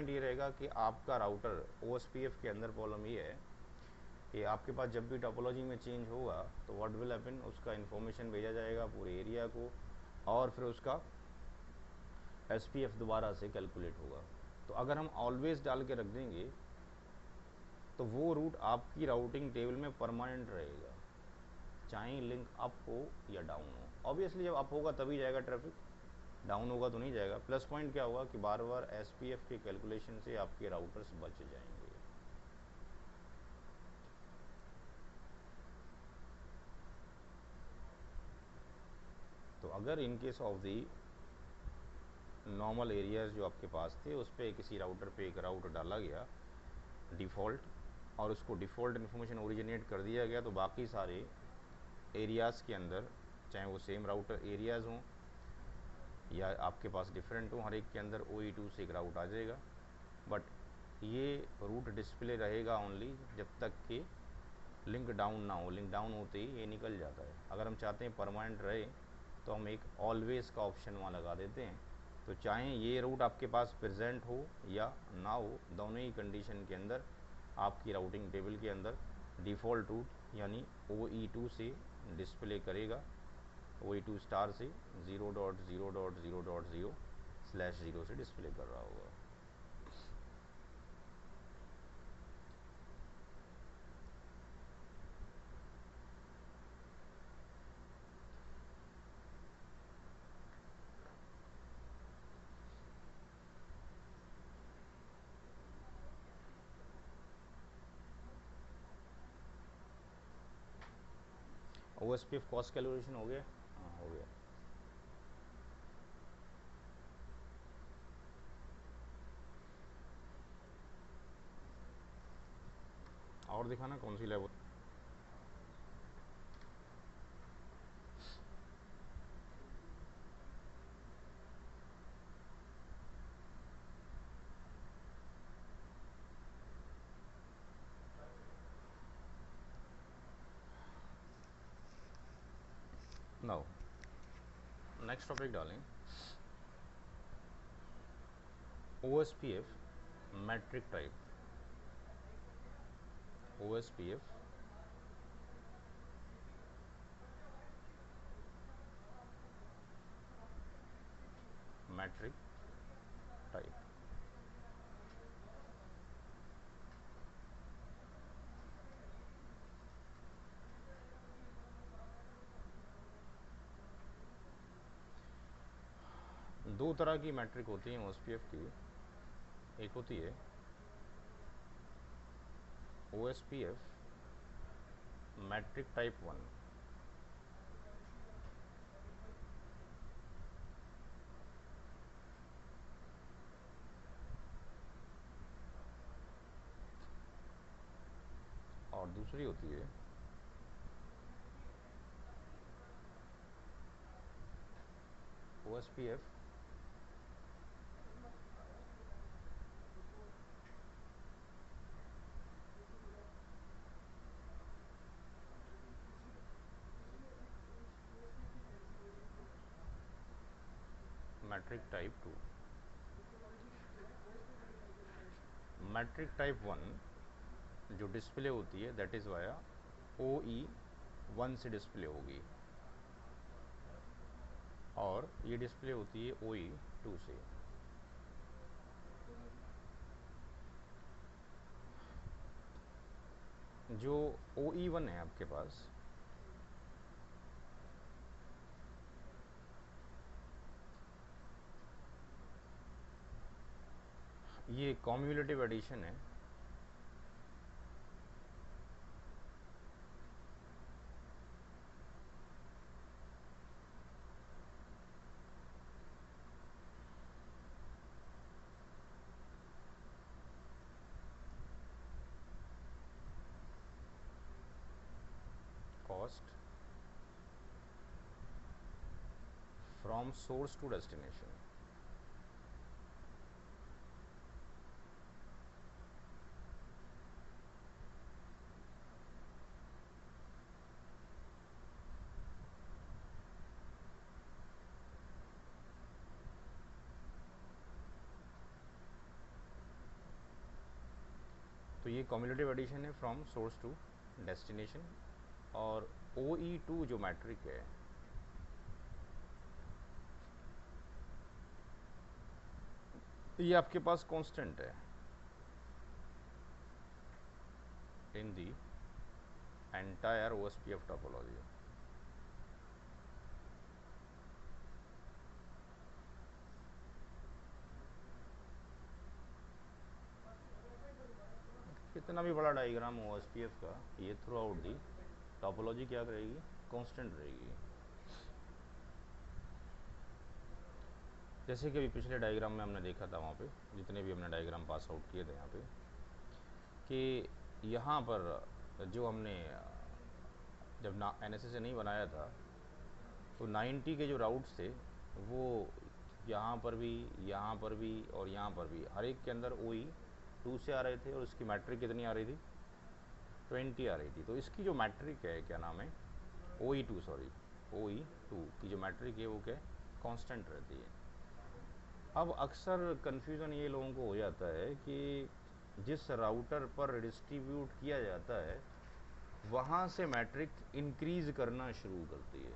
Point ये रहेगा कि आपका राउटर OSPF के अंदर प्रॉब्लम ये है कि आपके पास जब भी टोपोलॉजी में चेंज होगा तो व्हाट विल हैपन, उसका इन्फॉर्मेशन भेजा जाएगा पूरे एरिया को और फिर उसका SPF दोबारा से कैलकुलेट होगा। तो अगर हम ऑलवेज डाल के रख देंगे तो वो रूट आपकी राउटिंग टेबल में परमानेंट रहेगा, चाहे लिंक अप हो या डाउन हो। ऑब्वियसली जब अप होगा तभी जाएगा ट्रैफिक, डाउन होगा तो नहीं जाएगा। प्लस पॉइंट क्या होगा कि बार बार SPF के कैलकुलेशन से आपके राउटर्स बच जाएंगे। तो अगर in case of the normal areas जो आपके पास थे उस पर किसी राउटर पे एक राउटर डाला गया डिफ़ॉल्ट और उसको डिफ़ॉल्ट इन्फॉर्मेशन ओरिजिनेट कर दिया गया, तो बाकी सारे एरियाज़ के अंदर चाहे वो सेम राउटर एरियाज़ हों या आपके पास डिफरेंट हो, हर एक के अंदर OE2 से एक राउट आ जाएगा। बट ये रूट डिस्प्ले रहेगा ओनली जब तक कि लिंक डाउन ना हो। लिंक डाउन होते ही ये निकल जाता है। अगर हम चाहते हैं परमानेंट रहे तो हम एक ऑलवेज का ऑप्शन वहाँ लगा देते हैं। तो चाहे ये रूट आपके पास प्रेजेंट हो या ना हो, दोनों ही कंडीशन के अंदर आपकी राउटिंग टेबल के अंदर डिफ़ॉल्ट रूट यानी OE2 से डिस्प्ले करेगा। OE2 स्टार से 0.0.0.0/0 से डिस्प्ले कर रहा होगा। OSPF कॉस्ट कैलकुलेशन हो गया? हाँ हो गया। और दिखाना कौन सी लेवल। नाउ नेक्स्ट टॉपिक डालें OSPF metric type. OSPF metric type. दो तरह की मैट्रिक होती हैं OSPF की। एक होती है OSPF मैट्रिक टाइप 1 और दूसरी होती है OSPF metric type 2। Metric type 1 जो डिस्प्ले होती है दैट इज़ वाया OE1 से डिस्प्ले होगी और ये डिस्प्ले होती है OE2 से। जो OE1 है आपके पास ये कॉम्युलेटिव एडिशन है। Cost from source to destination. तो ये कम्युलेटिव एडिशन है फ्रॉम सोर्स टू डेस्टिनेशन। और OE2 जो मैट्रिक है ये आपके पास कांस्टेंट है इन दी एंटायर OSPF टोपोलॉजी। कितना भी बड़ा डायग्राम हो OSPF का, ये थ्रू आउट दी टोपोलॉजी क्या रहेगी, कांस्टेंट रहेगी। जैसे कि अभी पिछले डायग्राम में हमने देखा था, वहाँ पे जितने भी हमने डायग्राम पास आउट किए थे यहाँ पे, कि यहाँ पर जो हमने जब ना NSA नहीं बनाया था तो 90 के जो राउट्स थे वो यहाँ पर भी, यहाँ पर भी और यहाँ पर भी हर एक के अंदर OE2 से आ रहे थे, और उसकी मैट्रिक कितनी आ रही थी, 20 आ रही थी। तो इसकी जो मैट्रिक है, क्या नाम है, OE2 सॉरी, OE2 की जो मैट्रिक है वो क्या, कांस्टेंट रहती है। अब अक्सर कन्फ्यूज़न ये लोगों को हो जाता है कि जिस राउटर पर डिस्ट्रीब्यूट किया जाता है वहाँ से मैट्रिक इंक्रीज करना शुरू करती है।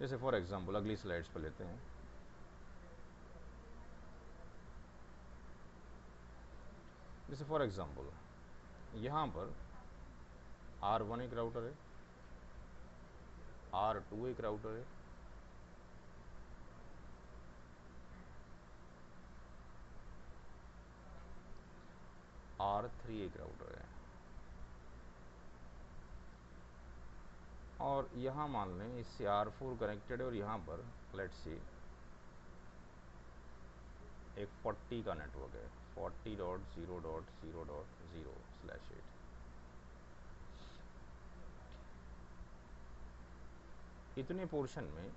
जैसे फॉर एग्जांपल अगली स्लाइड्स पर लेते हैं। जैसे फॉर एग्जांपल यहाँ पर R1 एक राउटर है, R2 एक राउटर है, R3 एक राउटर है, और यहाँ मान लें इससे R4 कनेक्टेड है, और यहाँ पर लेट्स सी एक 40 का नेटवर्क है, 40.0.0.0/8। इतने पोर्शन में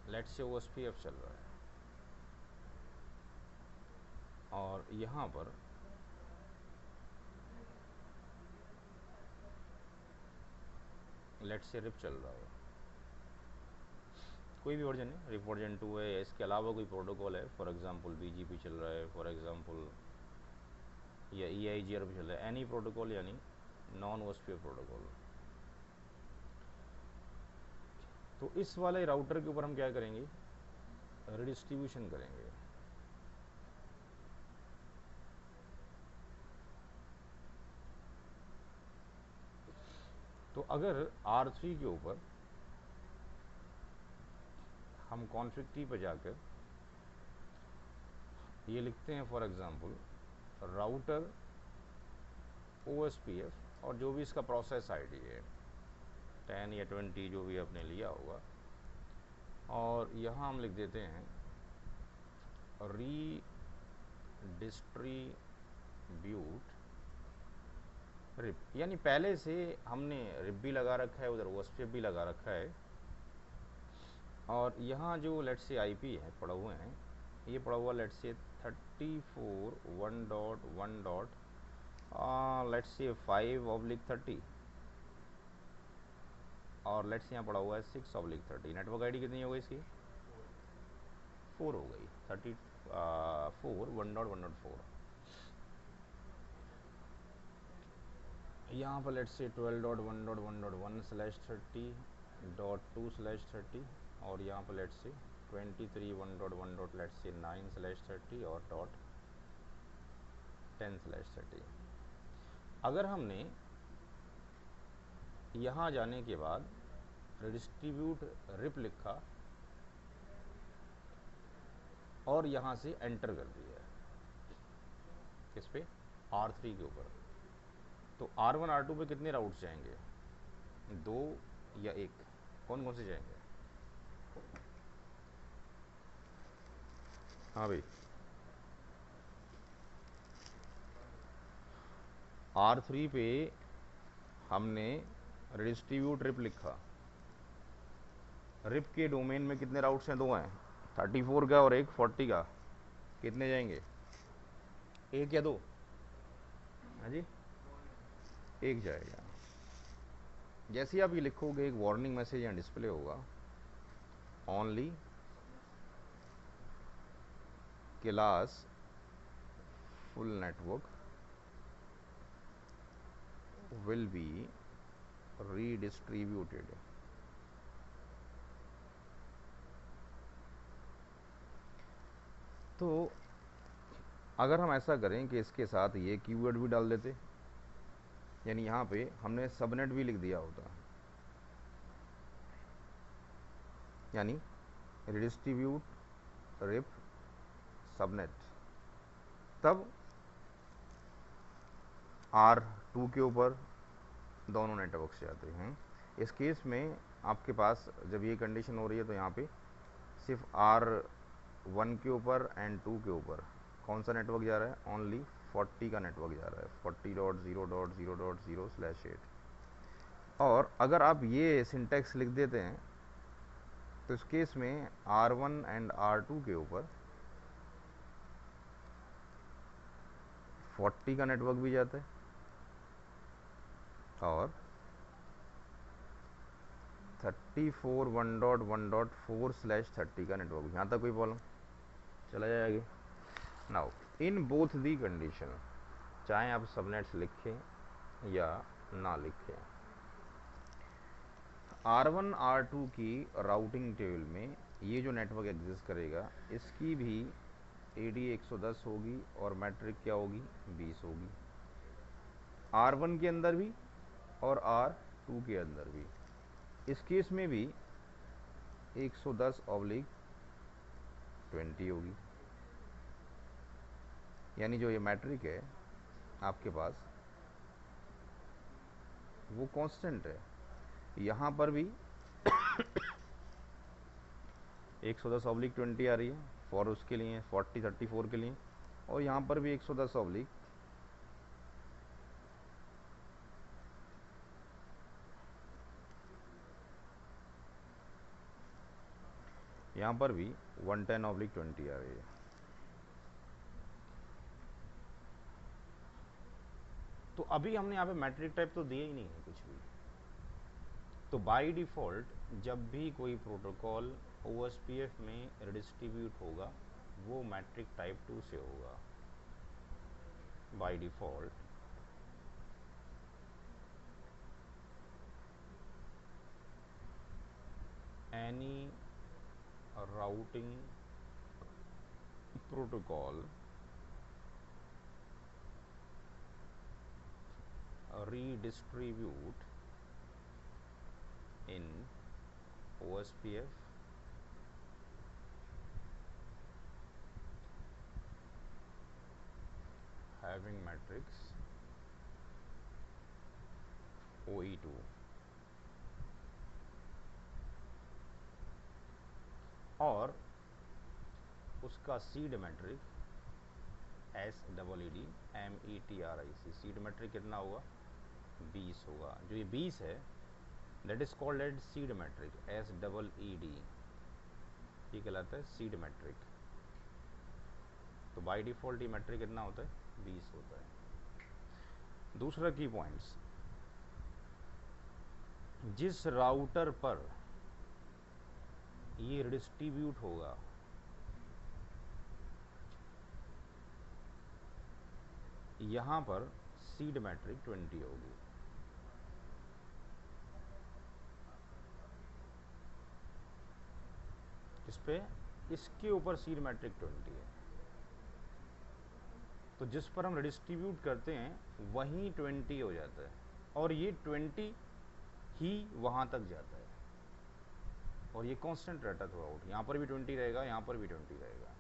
लेट्स से OSPF चल रहा है, और यहाँ पर लेट्स से रिप चल रहा हो, कोई भी वर्जन है, रिप वर्जन 2 है, या इसके अलावा कोई प्रोटोकॉल है, फॉर एग्जांपल BGP चल रहा है, फॉर एग्जांपल या EIGR भी चल रहा है, एनी प्रोटोकॉल यानी नॉन OSPF प्रोटोकॉल। तो इस वाले राउटर के ऊपर हम क्या करेंगे, रिडिस्ट्रीब्यूशन करेंगे। तो अगर R3 के ऊपर हम कॉन्फ़िग ट्री पर जाकर ये लिखते हैं, फॉर एग्जांपल राउटर OSPF, और जो भी इसका प्रोसेस आईडी है 10 या 20 जो भी आपने लिया होगा, और यहाँ हम लिख देते हैं रीडिस्ट्रीब्यूट रिप, यानी पहले से हमने रिप भी लगा रखा है, उधर OSPF भी लगा रखा है, और यहाँ जो लेट्स से IP है पड़ा हुए हैं, ये पड़ा हुआ लेट्स से 34.1.1. लेट्स से 5/30, और लेट्स यहाँ पड़ा हुआ है 6/30। नेटवर्क आईडी कितनी हो गई इसकी, 4 हो गई, 34.1.1.4। यहाँ पर लेट्स से 12.1.1.1/30.2/30, और यहाँ पर लेट्स से 23.1.1.9/30 और .10/30। अगर हमने यहाँ जाने के बाद डिस्ट्रीब्यूट रिप लिखा और यहाँ से एंटर कर दिया किस पे, R3 के ऊपर, तो R1 R2 पे कितने राउट्स जाएंगे, 2 या 1, कौन कौन से जाएंगे, हाँ भाई, R3 पे हमने डिस्ट्रीब्यूट रिप लिखा, रिप के डोमेन में कितने राउट्स हैं, 2 हैं, 34 का और एक 40 का, कितने जाएंगे, 1 या 2, हाँ जी, 1 जाएगा। जैसे ही आप ये लिखोगे एक वार्निंग मैसेज यहाँ डिस्प्ले होगा only class full network will be redistributed. तो अगर हम ऐसा करें कि इसके साथ ये कीवर्ड भी डाल देते, यानी यहाँ पे हमने सबनेट भी लिख दिया होता, यानी रिडिस्ट्रीब्यूट रिप सबनेट, तब R2 के ऊपर दोनों नेटवर्क से आते हैं। इस केस में आपके पास जब ये कंडीशन हो रही है तो यहाँ पे सिर्फ R1 के ऊपर एंड 2 के ऊपर कौन सा नेटवर्क जा रहा है, ओनली 40 का नेटवर्क जा रहा है, 40.0.0.0/8। और अगर आप ये सिंटैक्स लिख देते हैं तो इस केस में R1 एंड R2 के ऊपर 40 का नेटवर्क भी जाता है और 34.1.1.4/30 का नेटवर्क। यहाँ तक कोई प्रॉब्लम, चला जाए आगे। Now in both the condition, चाहे आप सबनेट्स लिखें या ना लिखें, R1 R2 की राउटिंग टेबल में ये जो नेटवर्क एग्जिस्ट करेगा इसकी भी AD 110 होगी और मैट्रिक क्या होगी, 20 होगी, R1 के अंदर भी और R2 के अंदर भी। इस केस में भी 110/20 होगी, यानी जो ये मैट्रिक है आपके पास वो कांस्टेंट है। यहाँ पर भी 110/20 आ रही है फॉर उसके लिए 40-34 के लिए, और यहाँ पर भी 110 यहाँ पर भी 110/20 आ रही है। तो अभी हमने यहाँ पे मैट्रिक टाइप तो दिया ही नहीं है कुछ भी। तो बाय डिफ़ॉल्ट जब भी कोई प्रोटोकॉल OSPF में रिडिस्ट्रीब्यूट होगा वो मैट्रिक टाइप 2 से होगा by default. Any routing protocol redistribute in OSPF having matrix OE2 और उसका seed metric SEED seed metric कितना होगा, 20 होगा। जो ये 20 है that is called at seed metric SEED, ये कहलाता है सीड मैट्रिक। तो बाय डिफ़ॉल्ट ये मैट्रिक कितना होता है, 20 होता है। दूसरा की पॉइंट्स, जिस राउटर पर ये डिस्ट्रीब्यूट होगा यहाँ पर सीड मैट्रिक 20 होगी। इस पे इसके ऊपर सीड मैट्रिक 20 है, तो जिस पर हम रिडिस्ट्रीब्यूट करते हैं वहीं 20 हो जाता है और ये 20 ही वहाँ तक जाता है और ये कांस्टेंट रहता है थ्रू आउट। यहाँ पर भी 20 रहेगा, यहाँ पर भी 20 रहेगा।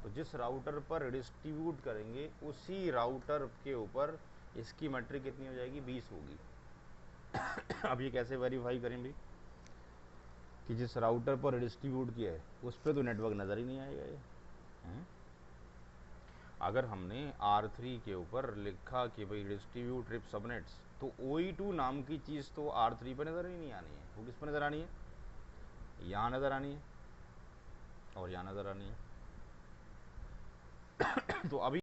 तो जिस राउटर पर रिडिस्ट्रीब्यूट करेंगे उसी राउटर के ऊपर इसकी मैट्रिक कितनी हो जाएगी, 20 होगी। अब ये कैसे वेरीफाई करें भी कि जिस राउटर पर रिडिस्ट्रीब्यूट किया है उस पर तो नेटवर्क नज़र ही नहीं आएगा ये। अगर हमने R3 के ऊपर लिखा कि भाई डिस्ट्रीब्यूट रिप सबनेट्स, तो OE2 नाम की चीज़ तो R3 पर नज़र ही नहीं आनी है। वो किस पर नज़र आनी है, यहाँ नज़र आनी है और यहाँ नज़र आनी है। तो अभी